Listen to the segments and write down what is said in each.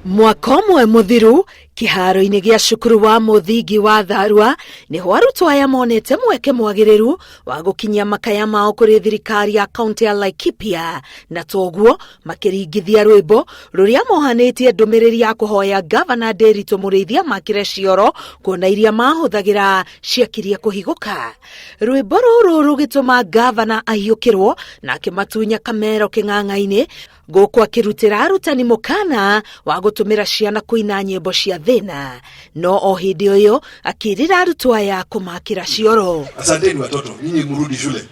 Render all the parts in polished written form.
Mwaka ũmwe mũthiru kiharo-inĩ gĩa cukuru wa mũthingi wa Tharua niho arutwo aya monete mweke mwagĩrĩru wa gũkinyia makaya mao kũrĩ thirikari ya kaunti ya Laikipia, na toguo makĩringithia rwĩmbo rũrĩa mohanĩtie ndũmĩrĩri ya kũhoya gavana Nderitu Mũrĩithia makĩre cioro kuona iria mahũthagĩra ciakirie kũhigũka. Rwĩmbo rũrũ rũgĩtũma gavana ahiũkĩrwo na akĩmatunya kamero kĩng'ang'a-inĩ gũkũ akĩrutĩra arutani mũkana wa gũtũmĩra ciana kũina nyĩmbo cia thĩna, no o hĩndĩ ũyũ akĩrĩra arutwo aya kũmakĩra cioro. Asanteni watoto, nyinyi mrudi shule,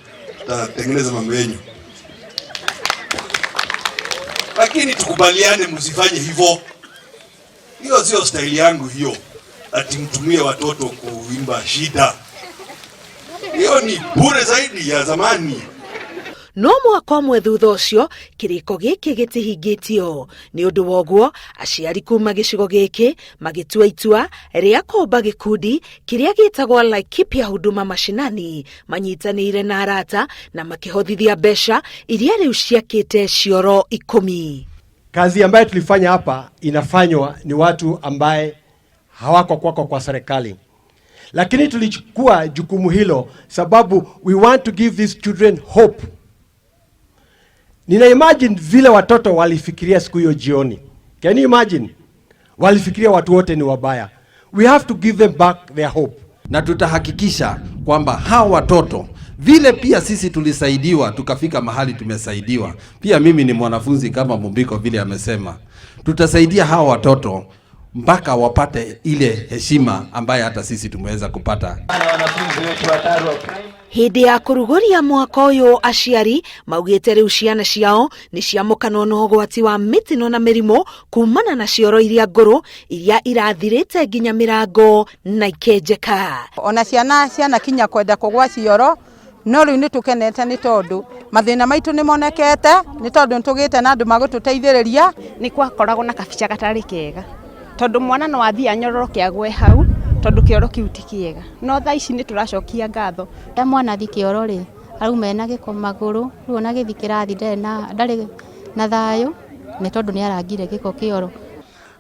tatengeneza mambo yenu. Lakini tukubaliane msifanye hivyo. Hiyo sio style yangu hiyo. Ati mtumie watoto kuimba shida. Hiyo ni bure zaidi ya zamani. No mwaka ũmwe thutha ũcio kĩrĩko gĩkĩ gĩtihingĩtio. Nĩ ũndũ woguo aciari kuma gĩcigo gĩkĩ magĩtua itua rĩa kũmba gĩkundi kĩrĩa gĩtagwo Laikipia Huduma Mashinani, manyitanĩire na arata na makĩhothithia mbeca iria rĩu ciakĩte cioro 10. Kazi ambayo tulifanya hapa inafanywa ni watu ambaye hawako kwa serikali, lakini tulichukua jukumu hilo sababu we want to give these children hope. Nina imagine vile watoto walifikiria siku hiyo jioni. Can you imagine? Walifikiria watu wote ni wabaya. We have to give them back their hope. Na tutahakikisha kwamba hao watoto vile pia sisi tulisaidiwa tukafika mahali tumesaidiwa. Pia mimi ni mwanafunzi kama Mumbiko vile amesema. Tutasaidia hao watoto mpaka wapate ile heshima ambayo hata sisi tumeweza kupata. Hĩndĩ ya kũrugũria mwaka ũyũ aciari maugĩte rĩu ciana ciao nĩ ciamũkanwo na ũgwati wa mĩtino na mĩrimũ kumana na cioro iria ngũrũ iria irathirĩte nginya mĩrango na ikenjeka. Ona ciana kinya kwenda kũgwa cioro, no rĩu nĩ tũkenete nĩ tondũ mathĩna maitũ nĩ monekete, nĩ tondũ tũgĩte na andũ magũtũteithĩrĩria. Nĩ kwakoragwo na kabica gatarĩ kega tondũ mwana no athia nyororoke agwe hau tondu kioro kiu ti kiega, no thaa ici ni turacokia ngatho. Ta mwana thi kioro ri auma ena giko maguru riu na githi kirathi ndari na thayo ni tondu ni arangire giko kioro.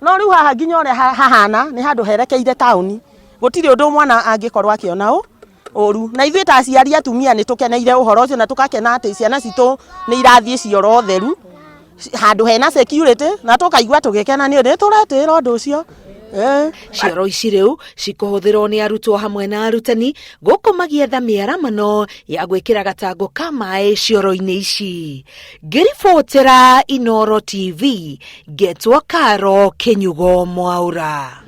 No riu haha nginya ore hahana ni handu herekeire tauni, gutiri undu mwana angikorwa akiona oru, na ithuĩ ta aciari atumia ni tukeneire uhoro ucio na tukakena ati ciana citu ni irathie cioro theru handu hena security, na tukaigua tugikena ni turetira undu ucio. Cioro ici rĩu cikũhũthĩrwo nĩ arutwo hamwe na arutani gũkũ magĩetha mĩaramano ya gwĩkĩra gatango ka maĩ cioro-inĩ ici. Ngĩribotera Inooro TV, ngetwo Karo Kenyugo Mwaura.